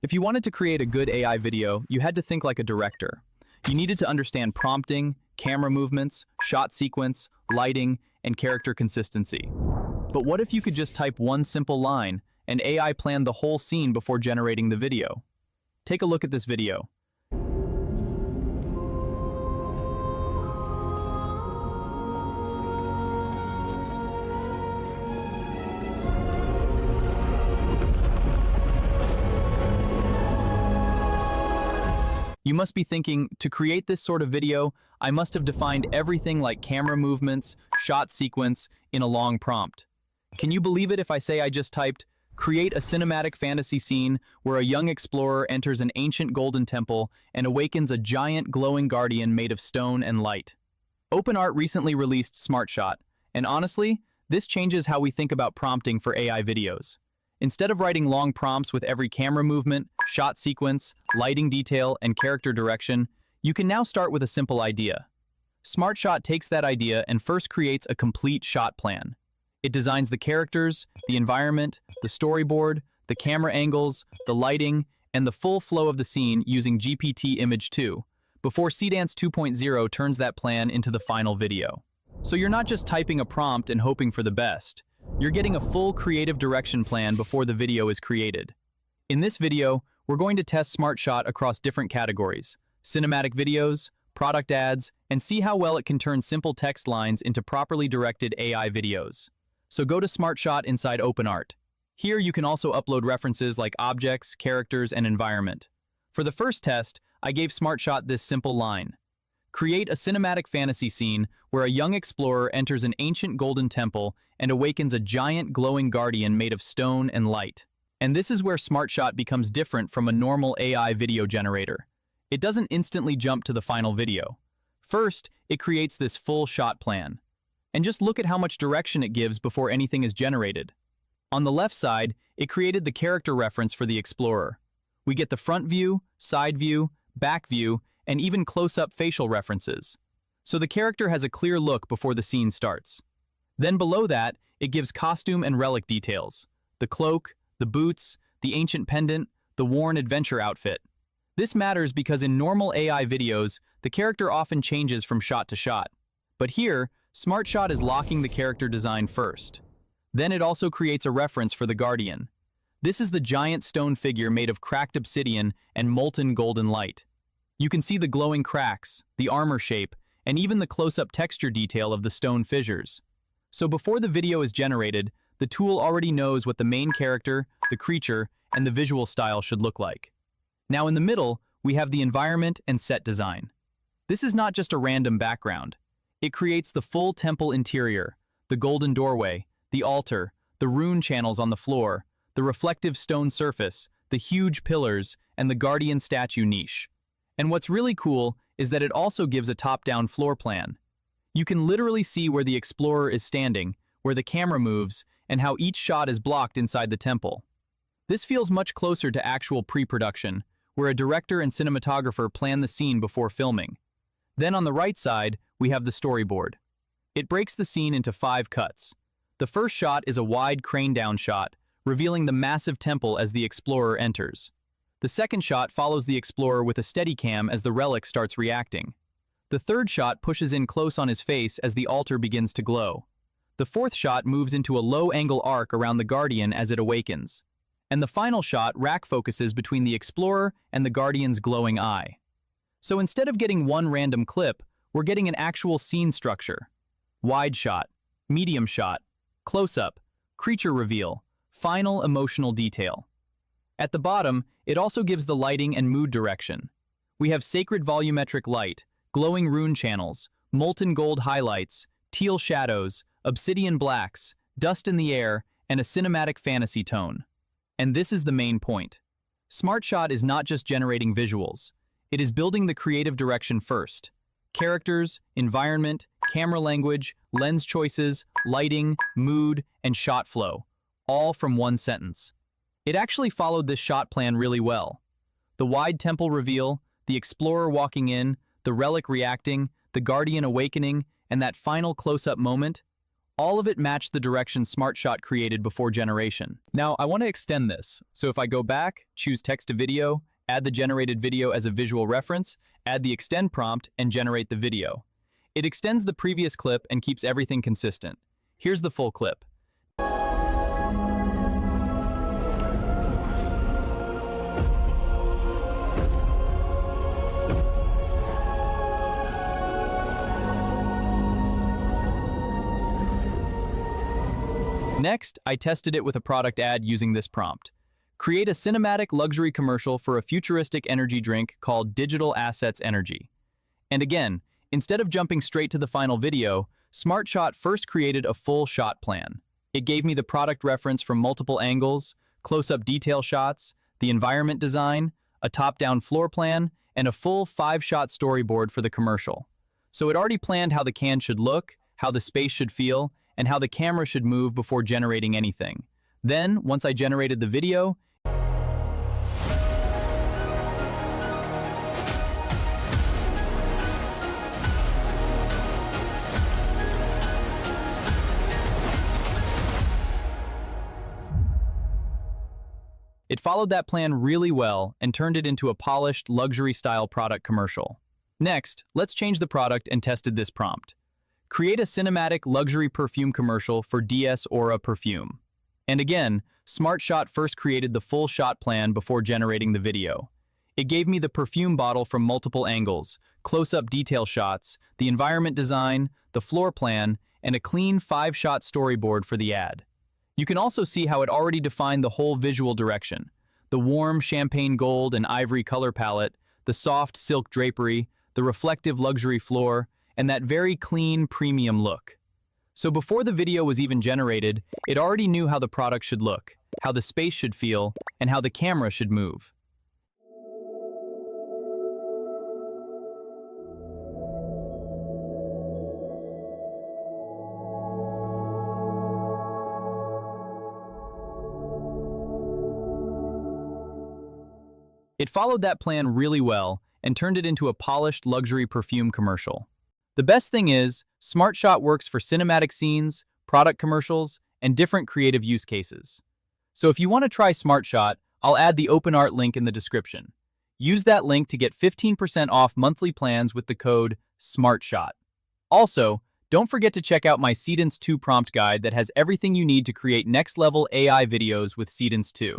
If you wanted to create a good AI video, you had to think like a director. You needed to understand prompting, camera movements, shot sequence, lighting, and character consistency. But what if you could just type one simple line and AI planned the whole scene before generating the video? Take a look at this video. You must be thinking, to create this sort of video, I must have defined everything like camera movements, shot sequence, in a long prompt. Can you believe it if I say I just typed, create a cinematic fantasy scene where a young explorer enters an ancient golden temple and awakens a giant glowing guardian made of stone and light? OpenArt recently released SmartShot, and honestly, this changes how we think about prompting for AI videos. Instead of writing long prompts with every camera movement, shot sequence, lighting detail, and character direction, you can now start with a simple idea. SmartShot takes that idea and first creates a complete shot plan. It designs the characters, the environment, the storyboard, the camera angles, the lighting, and the full flow of the scene using GPT Image 2, before Seedance 2.0 turns that plan into the final video. So you're not just typing a prompt and hoping for the best. You're getting a full creative direction plan before the video is created. In this video, we're going to test SmartShot across different categories: cinematic videos, product ads, and see how well it can turn simple text lines into properly directed AI videos. So go to SmartShot inside OpenArt. Here you can also upload references like objects, characters, and environment. For the first test, I gave SmartShot this simple line. Create a cinematic fantasy scene where a young explorer enters an ancient golden temple and awakens a giant glowing guardian made of stone and light. And this is where SmartShot becomes different from a normal AI video generator. It doesn't instantly jump to the final video. First, it creates this full shot plan. And just look at how much direction it gives before anything is generated. On the left side, it created the character reference for the explorer. We get the front view, side view, back view, and even close-up facial references. So the character has a clear look before the scene starts. Then below that, it gives costume and relic details: the cloak, the boots, the ancient pendant, the worn adventure outfit. This matters because in normal AI videos, the character often changes from shot to shot. But here, SmartShot is locking the character design first. Then it also creates a reference for the guardian. This is the giant stone figure made of cracked obsidian and molten golden light. You can see the glowing cracks, the armor shape, and even the close-up texture detail of the stone fissures. So before the video is generated, the tool already knows what the main character, the creature, and the visual style should look like. Now in the middle, we have the environment and set design. This is not just a random background. It creates the full temple interior, the golden doorway, the altar, the rune channels on the floor, the reflective stone surface, the huge pillars, and the guardian statue niche. And what's really cool is that it also gives a top-down floor plan. You can literally see where the explorer is standing, where the camera moves, and how each shot is blocked inside the temple. This feels much closer to actual pre-production, where a director and cinematographer plan the scene before filming. Then on the right side, we have the storyboard. It breaks the scene into 5 cuts. The first shot is a wide crane-down shot, revealing the massive temple as the explorer enters. The second shot follows the explorer with a Steadicam as the relic starts reacting. The third shot pushes in close on his face as the altar begins to glow. The fourth shot moves into a low-angle arc around the guardian as it awakens. And the final shot rack focuses between the explorer and the guardian's glowing eye. So instead of getting one random clip, we're getting an actual scene structure. Wide shot, medium shot, close-up, creature reveal, final emotional detail. At the bottom, it also gives the lighting and mood direction. We have sacred volumetric light, glowing rune channels, molten gold highlights, teal shadows, obsidian blacks, dust in the air, and a cinematic fantasy tone. And this is the main point. SmartShot is not just generating visuals. It is building the creative direction first. Characters, environment, camera language, lens choices, lighting, mood, and shot flow, all from one sentence. It actually followed this shot plan really well. The wide temple reveal, the explorer walking in, the relic reacting, the guardian awakening, and that final close-up moment, All of it matched the direction SmartShot created before generation. Now, I want to extend this. So if I go back, choose text to video, add the generated video as a visual reference, add the extend prompt, and generate the video. It extends the previous clip and keeps everything consistent. Here's the full clip. Next, I tested it with a product ad using this prompt. Create a cinematic luxury commercial for a futuristic energy drink called Digital Assets Energy. And again, instead of jumping straight to the final video, SmartShot first created a full shot plan. It gave me the product reference from multiple angles, close-up detail shots, the environment design, a top-down floor plan, and a full 5-shot storyboard for the commercial. So it already planned how the can should look, how the space should feel, and how the camera should move before generating anything. Then, once I generated the video, it followed that plan really well and turned it into a polished, luxury-style product commercial. Next, let's change the product and tested this prompt. Create a cinematic luxury perfume commercial for DS Aura perfume. And again, SmartShot first created the full shot plan before generating the video. It gave me the perfume bottle from multiple angles, close-up detail shots, the environment design, the floor plan, and a clean 5-shot storyboard for the ad. You can also see how it already defined the whole visual direction. The warm champagne gold and ivory color palette, the soft silk drapery, the reflective luxury floor, and that very clean, premium look. So before the video was even generated, it already knew how the product should look, how the space should feel, and how the camera should move. It followed that plan really well and turned it into a polished luxury perfume commercial. The best thing is, SmartShot works for cinematic scenes, product commercials, and different creative use cases. So if you want to try SmartShot, I'll add the OpenArt link in the description. Use that link to get 15% off monthly plans with the code SmartShot. Also, don't forget to check out my Seedance 2 prompt guide that has everything you need to create next-level AI videos with Seedance 2.